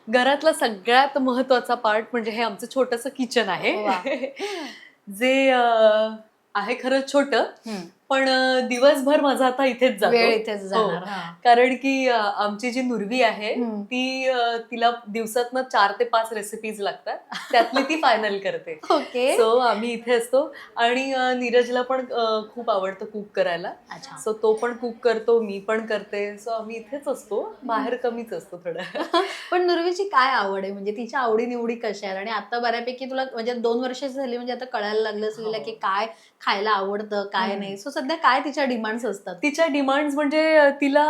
घरातला सगळ्यात महत्वाचा पार्ट म्हणजे हे आमचं छोटंसं किचन आहे. वा. जे आहे खरं छोटं, हम्म. पण दिवसभर माझा आता इथेच वेळ जातो. इथेच हो. जाणार. हा. कारण की आमची जी नुरवी आहे हम्म. ती तिला दिवसातनं 4 ते 5 रेसिपीज लागतात. त्यातली ती फायनल करते. ओके. सो आम्ही इथे असतो आणि नीरजला पण खूप आवडतं कुक करायला. अच्छा. सो तो पण कुक करतो, मी पण करते. सो आम्ही इथेच असतो, बाहेर कमीच असतो थोडं. पण नुरवीची काय आवड आहे, म्हणजे तिच्या आवडी निवडी कशा आहेत? आणि आता बऱ्यापैकी तुला म्हणजे 2 वर्षाची झाली म्हणजे आता कळायला लागलं असेल हो. की काय खायला आवडतं काय नाही. सो सध्या काय तिच्या डिमांड्स असतात? तिच्या डिमांड्स म्हणजे तिला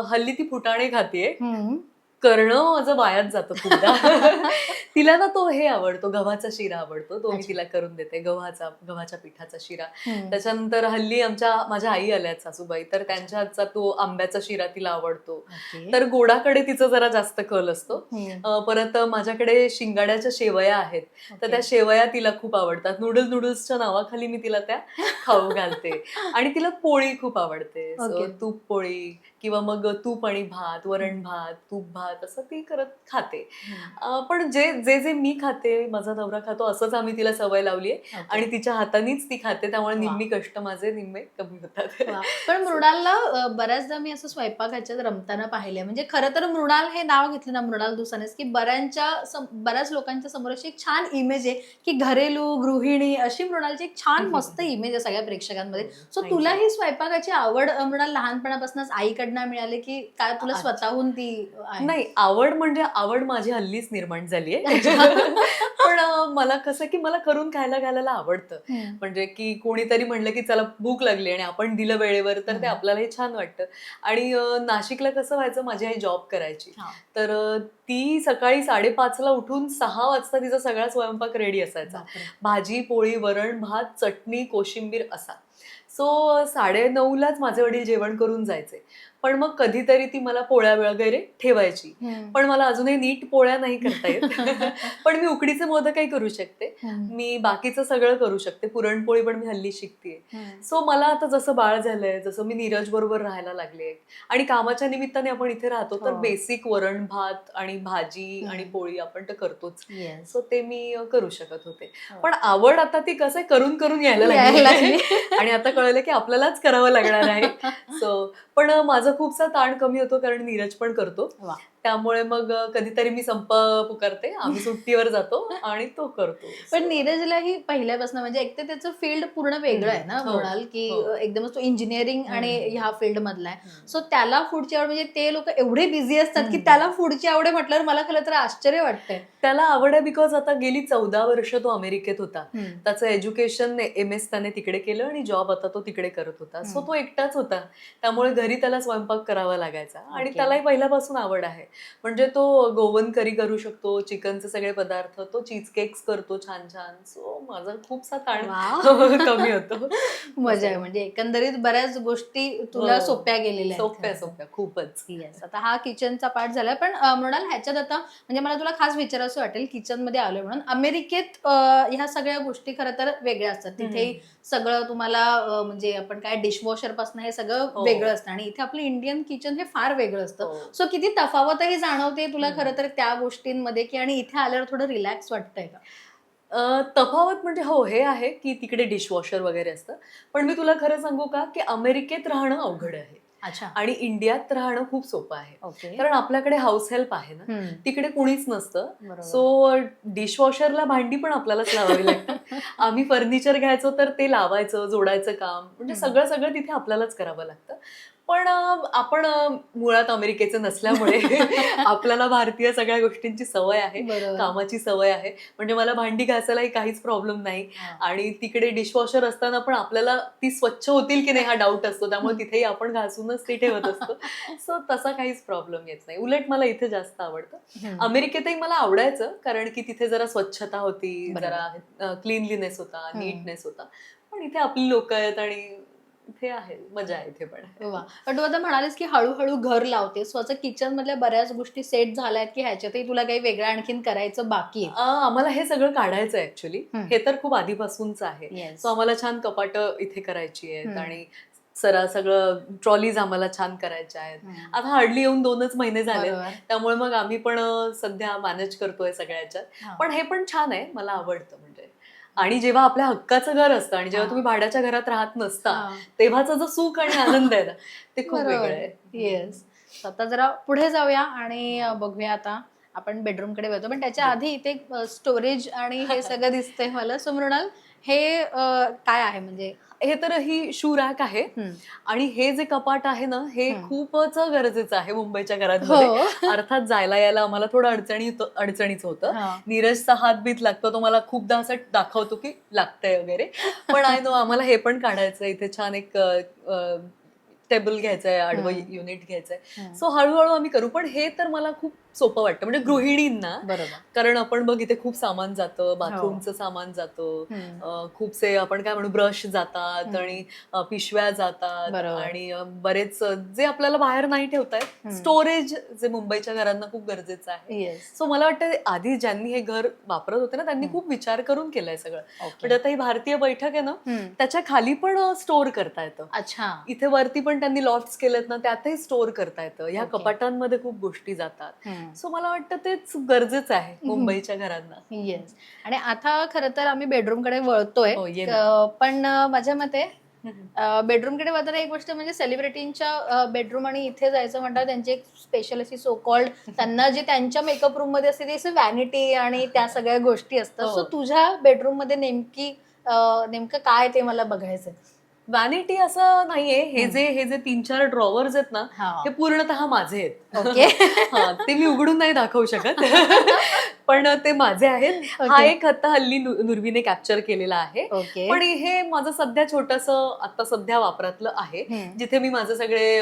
हल्ली ती फुटाणे खातीये. हम्म. करणं माझं वायाच जातं खूपदा. तिला ना तो हे आवडतो, गव्हाचा शिरा आवडतो. तो मी अच्छा. तिला करून देते, गव्हाच्या पिठाचा शिरा. हम्म. त्याच्यानंतर हल्ली माझ्या आई आल्यात सासूबाई, तर त्यांच्या हातचा तो आंब्याचा शिरा तिला आवडतो. ओके. तर गोडाकडे तिचा जरा जास्त कल असतो. हम्म. परत माझ्याकडे शिंगाड्याच्या शेवया आहेत, तर ओके. त्या शेवया तिला खूप आवडतात. नूडल्सच्या नावाखाली मी तिला त्या खाऊ घालते. आणि तिला पोळी खूप आवडते. ओके. तूप पोळी किंवा मग तूप आणि भात, वरण भात, तूप भात असं ती करत खाते. पण जे जे जे मी खाते, माझा नवरा खातो असंच आम्ही तिला सवय लावलीये. ओके. आणि तिच्या हातानेच ती खाते, त्यामुळे वा. निम्मी कष्ट माझे निम्मे कमी होतात. वा. पण मृणालला बऱ्याचदा मी असं स्वयंपाक ह्याच्यात रमताना पाहिलंय. म्हणजे खरं तर मृणाल हे नाव घेतलं ना, मृणाल दुसानेस, की बऱ्याच लोकांच्या समोर अशी एक छान इमेज आहे की घरेलू गृहिणी अशी मृणालची एक छान मस्त इमेज आहे सगळ्या प्रेक्षकांमध्ये. सो Thank तुला you. ही स्वयंपाकाची आवड मृणाल लहानपणापासूनच आईकडनं मिळाली की काय तुला अच्छा. स्वतःहून ती आहे? नाही, आवड म्हणजे आवड माझी हल्लीच निर्माण झालीये. पण मला कसं की मला करून खायला घालायला आवडतं. हम्म. म्हणजे की कोणीतरी म्हणलं की चला भूक लागली आणि आपण दिलं वेळेवर, तर ते आपल्यालाही छान वाटतं. आणि नाशिकला कसं व्हायचं, माझी आई जॉब करायची. हा. तर ती सकाळी 5:30ला उठून 6 वाजता तिचा सगळा स्वयंपाक रेडी असायचा. बापरे. भाजी, पोळी, वरण, भात, चटणी, कोशिंबीर असा. सो 9:30लाच माझे वडील जेवण करून जायचे. पण मग कधीतरी ती मला पोळ्या वगैरे ठेवायची. हम्म. पण मला अजूनही नीट पोळ्या नाही करता येत. पण मी उकडीचे मोदकही करू शकते. हम्म. मी बाकीचं सगळं करू शकते. पुरणपोळी पण मी हल्ली शिकतेय. हम्म. सो मला आता जसं बाळ झालंय, जसं मी नीरज बरोबर राहायला लागले आणि कामाच्या निमित्ताने आपण इथे राहतो, तर हो. बेसिक वरण भात आणि भाजी आणि पोळी आपण तर करतोच. येस. सो ते मी करू शकत होते. हो. पण आवड आता ती कसं करून करून यायला यायला लागली. लागली. आणि आता कळलं की आपल्यालाच करावं लागणार आहे. सो पण माझा खूपसा ताण कमी होतो, कारण नीरज पण करतो. वा. त्यामुळे मग कधीतरी मी संप पुकारते, आम्ही सुट्टीवर जातो आणि तो करतो. पण नीरजलाही पहिल्यापासून म्हणजे एक तर त्याचं फील्ड पूर्ण वेगळं आहे ना हो, म्हणाल की हो. एकदमच तो इंजिनिअरिंग आणि ह्या फील्ड मधला आहे. सो त्याला फूडची आवड म्हणजे ते लोक एवढे बिझी असतात की त्याला फूडची आवड आहे म्हटल्यावर मला खरं तर आश्चर्य वाटतंय. त्याला आवड आहे बिकॉज आता गेली 14 वर्ष तो अमेरिकेत होता. हम्म. त्याचं एज्युकेशन MS त्याने तिकडे केलं आणि जॉब आता तो तिकडे करत होता. सो तो एकटाच होता, त्यामुळे घरी त्याला स्वयंपाक करावा लागायचा. आणि ओके. त्यालाही पहिल्यापासून आवड आहे. म्हणजे तो गोवन करी करू शकतो, चिकनचे सगळे पदार्थ, तो चीज केक्स करतो छान छान. सो माझा खूपसा ताण वा. कमी होतो. मजा आहे, म्हणजे एकंदरीत बऱ्याच गोष्टी तुला हो. सोप्या गेलेल्या आहेत. सोप्या खूपच. येस. आता हा किचनचा पार्ट झालाय, पण मृणाल ह्याच्यात आता म्हणजे मला तुला खास विचारायचं वाटेल किचन मध्ये आलोय म्हणून. अमेरिकेत ह्या सगळ्या गोष्टी खरं तर वेगळ्या असतात. तिथे सगळं तुम्हाला म्हणजे आपण काय डिशवॉशर पासून हे सगळं हो. वेगळं असतं आणि इथे आपलं इंडियन किचन हे फार वेगळं असतं. हो. सो किती तफावतही जाणवते तुला खरं तर त्या गोष्टींमध्ये की आणि इथे आल्यावर थोडं रिलॅक्स वाटतंय का? तफावत म्हणजे हो, हे आहे की तिकडे डिशवॉशर वगैरे असतं. पण मी तुला खरं सांगू का, की अमेरिकेत राहणं अवघड आहे अच्छा. आणि इंडियात राहणं खूप सोपं आहे. ओके. कारण आपल्याकडे हाऊस हेल्प आहे ना, तिकडे कुणीच नसतं. बरोबर. सो डिशवॉशरला भांडी पण आपल्यालाच लावावी लागतात. आम्ही फर्निचर घ्यायचो तर ते लावायचं, जोडायचं काम, म्हणजे सगळं तिथे आपल्यालाच करावं लागतं. पण आपण मुळात अमेरिकेचे नसल्यामुळे आपल्याला भारतीय सगळ्या गोष्टींची सवय आहे, बरोबर. कामाची सवय आहे. म्हणजे मला भांडी घासायलाही काहीच प्रॉब्लेम नाही. आणि तिकडे डिशवॉशर असताना पण आपल्याला ती स्वच्छ होतील की नाही हा डाऊट असतो, त्यामुळे तिथेही आपण घासूनच ती ठेवत असतो. सो तसा काहीच प्रॉब्लेम येत नाही. उलट मला इथे जास्त आवडतं. अमेरिकेतही मला आवडायचं, कारण की तिथे जरा स्वच्छता होती, जरा क्लीनलीनेस होता, नीटनेस होता. पण इथे आपली लोक आहेत आणि इथे आहे, मजा आहे इथे पण. वा. पण तू आता म्हणालीस की हळूहळू घर लावते, स्वतः किचन मधल्या बऱ्याच गोष्टी सेट झाल्यात की ह्याच्यातही तुला काही वेगळं आणखीन करायचं बाकी आहे? आम्हाला हे सगळं काढायचं आहे ऍक्च्युली. हे तर खूप आधीपासूनच आहे. Yes. सो आम्हाला छान कपाट इथे करायची आहेत आणि सगळं ट्रॉलीज आम्हाला छान करायच्या आहेत. आता हार्डली येऊन 2च महिने झाले, बरोबर. त्यामुळे मग आम्ही पण सध्या मॅनेज करतोय सगळ्याच्यात. हा. पण हे पण छान आहे, मला आवडतं म्हणजे. आणि जेव्हा आपल्या हक्काचं घर असतं आणि जेव्हा हा. तुम्ही भाड्याच्या घरात राहत नसता, हा. तेव्हाचा जो सुख आणि आनंद आहे ना, ते खूप बरोबर. वेगळं आहे. येस. आता जरा पुढे जाऊया आणि बघूया आता आपण बेडरूम कडे वळतो, पण त्याच्या आधी इथे स्टोरेज आणि हे सगळं दिसतंय मला. सो मृणाल, हे काय आहे म्हणजे? हे तर ही शू रॅक आहे आणि हे जे कपाट आहे ना, हे खूपच गरजेचं आहे मुंबईच्या घरांमध्ये. हो. अर्थात जायला यायला आम्हाला थोडं अडचणीचं होतं. हा. नीरजचा हातबीत लागतो, तो मला खूपदा असं दाखवतो की लागतंय वगैरे. पण आय नो आम्हाला हे पण काढायचं, इथे छान एक टेबल घ्यायचंय, आडवं युनिट घ्यायचंय. सो हळूहळू आम्ही करू. पण हे तर मला खूप सोपं वाटतं म्हणजे गृहिणींना. बरोबर. कारण आपण बघ इथे खूप सामान जातं, बाथरूमचं सामान जातं, खूपसे आपण काय म्हणू ब्रश जातात आणि पिशव्या जातात आणि बरेच जे आपल्याला बाहेर नाही ठेवतायत, स्टोरेज जे मुंबईच्या घरांना खूप गरजेचं आहे. सो मला वाटतं आधी ज्यांनी हे घर वापरत होते ना, त्यांनी खूप विचार करून केलंय सगळं. म्हणजे आता ही भारतीय बैठक आहे ना, त्याच्या खाली पण स्टोअर करता येतं. अच्छा. इथे वरती पण त्यांनी लॉफ्ट्स केलेत ना, त्यातही स्टोअर करता येतं. ह्या कपाटांमध्ये खूप गोष्टी जातात. सो मला वाटतं तेच गरजेचं आहे मुंबईच्या घरांना. येस. आणि आता खरं तर आम्ही बेडरूम कडे वळतोय, पण माझ्या मते बेडरूम कडे वळताना एक गोष्ट म्हणजे सेलिब्रिटींच्या बेडरूम आणि इथे जायचं म्हणतात त्यांची एक स्पेशल अशी सो कॉल्ड त्यांना जे त्यांच्या मेकअप रूम मध्ये असते ती व्हॅनिटी आणि त्या सगळ्या गोष्टी असतात. सो तुझ्या बेडरूम मध्ये नेमकं काय ते मला बघायचंय. व्हॅनिटी असं नाहीये. हे जे 3-4 ड्रॉवर्स आहेत ना, हे पूर्णतः माझे आहेत. ओके. ते मी उघडून नाही दाखवू शकत, पण ते माझे आहेत. हा एक आता हल्ली नुर्वीने कॅप्चर केलेला आहे. पण हे माझं सध्या छोटंसं आता सध्या वापरातलं आहे, जिथे मी माझं सगळे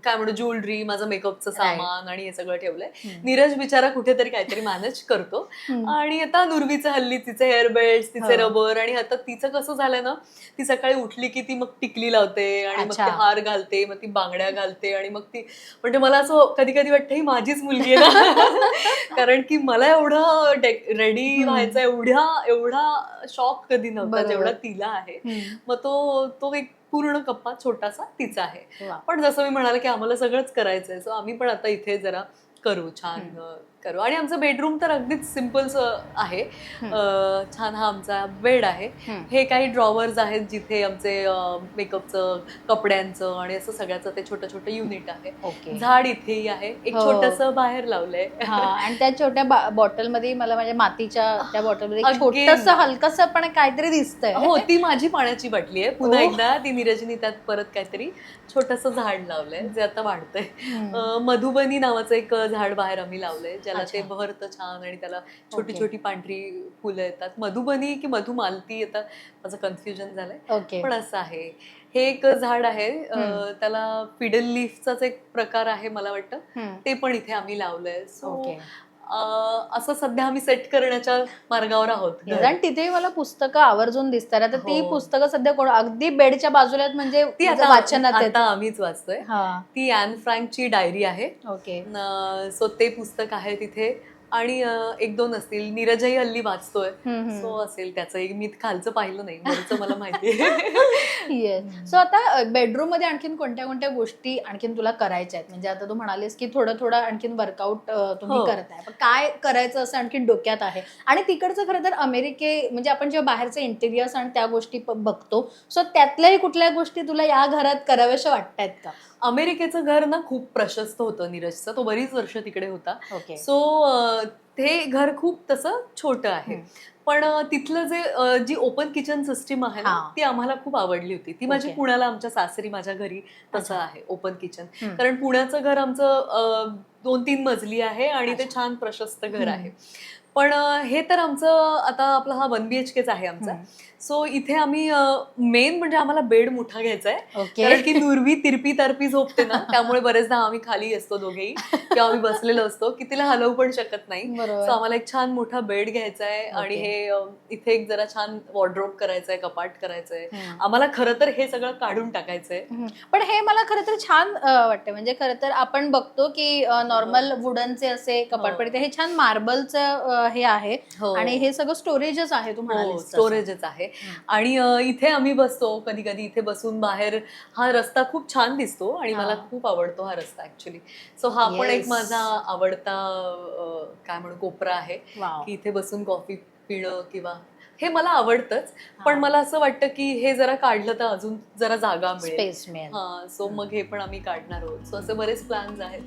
काय म्हणू ज्वेलरी, माझं मेकअपचं सामान आणि हे सगळं ठेवलंय. नीरज बिचारा कुठेतरी काहीतरी मॅनेज करतो. आणि आता नुर्वीचं हल्ली तिचे हेअर बेल्ट, तिचे रबर, आणि आता तिचं कसं झालंय ना, ती सकाळी उठली की ती मग टिकली लावते आणि मग ते हार घालते, मग ती बांगड्या घालते आणि मग ती म्हणजे मला असं कधी कधी वाटतं ही माझीच मुलगी आहे ना. कारण की मला एवढं रेडी व्हायचं एवढा शॉक कधी नव्हता जेवढा तिला आहे. मग तो एक पूर्ण कप्पा छोटासा तिचा आहे. पण जसं मी म्हणाले की आम्हाला सगळंच करायचंय, सो आम्ही पण आता इथे जरा करू, छान करू. आणि आमचं बेडरूम तर अगदीच सिम्पल्स आहे. छान हा आमचा बेड आहे. हे काही ड्रॉवर्स आहेत जिथे आमचे मेकअपचं, कपड्यांचं आणि असं सगळ्याचं ते छोटं छोटं युनिट आहे. झाड इथेही आहे, एक छोटंसं बाहेर लावलंय. आणि त्या छोट्या बॉटल मध्ये मला माझ्या मातीच्या त्या बॉटल मध्ये छोटंसं हलकंसं पण काहीतरी दिसतंय. हो, ती माझी पाण्याची बाटली आहे. पुन्हा एकदा ती नीरजनी त्यात परत काहीतरी छोटंसं झाड लावलंय जे आता वाढतंय. मधुबनी नावाचं एक झाड बाहेर आम्ही लावलंय, ज्याला ते बहरतं छान आणि त्याला छोटी छोटी पांढरी फुलं येतात. मधुबनी की मधुमालती येतात, माझं कन्फ्युजन झालंय, पण असं आहे. हे एक झाड आहे, त्याला फिडल लीफचाच एक प्रकार आहे मला वाटतं, ते पण इथे आम्ही लावलंय. सो असं सध्या आम्ही सेट करण्याच्या मार्गावर आहोत. आणि तिथे मला पुस्तकं आवर्जून दिसतात. आता ती पुस्तकं सध्या अगदी बेडच्या बाजूला आहेत, म्हणजे ती वाचनात आता आम्हीच वाचतोय. ती ॲन फ्रँकची डायरी आहे. सो ते पुस्तक आहे तिथे. आणि 1-2 असतील. नीरजही हल्ली वाचतोय, सो असेल त्याचं एक. मी खालचं पाहिलं नाही, वरचं मला माहितीये. सो आता बेडरूम मध्ये आणखीन कोणत्या कोणत्या गोष्टी आणखीन तुला करायच्या आहेत? म्हणजे आता तू म्हणालीस की थोडं आणखीन वर्कआउट तुम्ही करताय, पण काय करायचं असं आणखीन डोक्यात आहे? आणि तिकडचं खरं तर म्हणजे आपण जेव्हा बाहेरचे इंटेरियर्स आणि त्या गोष्टी बघतो, सो त्यातल्याही कुठल्या गोष्टी तुला या घरात कराव्याशा वाटतायत का? अमेरिकेचं घर ना खूप प्रशस्त होतं नीरजचं, तो बरीच वर्ष तिकडे होता. सो ते घर खूप तसं छोटं आहे. पण तिथलं जी ओपन किचन सिस्टीम आहे ना, ती आम्हाला खूप आवडली होती. ती माझी पुण्याला आमच्या सासरी माझ्या घरी तसं आहे ओपन किचन. कारण पुण्याचं घर आमचं 2-3 मजली आहे आणि ते छान प्रशस्त घर आहे. पण हे तर आमचं आता आपला हा 1 BHKच आहे आमचा. सो इथे आम्ही मेन म्हणजे आम्हाला बेड मोठा घ्यायचा आहे, कारण की नुर्वी तिरपी तारपी झोपते ना, त्यामुळे बरेचदा आम्ही खाली असतो दोघेही किंवा आम्ही बसलेलो असतो की तिला हलवू पण शकत नाही. सो आम्हाला एक छान मोठा बेड घ्यायचा आहे आणि हे इथे एक जरा छान वॉर्डरोब करायचंय, कपाट करायचंय. आम्हाला खरं तर हे सगळं काढून टाकायचंय. पण हे मला खरं तर छान वाटतं. म्हणजे खरं तर आपण बघतो की नॉर्मल वुडनचे असे कपाट पडते, हे छान मार्बलचं हे आहे आणि हे सगळं स्टोरेजच आहे. तू म्हणालीस स्टोरेजच आहे. आणि इथे आम्ही बसतो कधी कधी. इथे बसून बाहेर हा रस्ता खूप छान दिसतो आणि मला खूप आवडतो हा रस्ता ऍक्च्युली. सो हा पण एक Yes. माझा आवडता काय म्हणू कोपरा आहे Wow. की इथे बसून कॉफी पिणं किंवा हे मला आवडतंच. पण मला असं वाटतं की हे जरा काढलं तर अजून जरा जागा मिळेल. स्पेस मिळेल. हा, सो मग हे पण आम्ही काढणार आहोत. सो असे बरेच प्लॅन्स आहेत.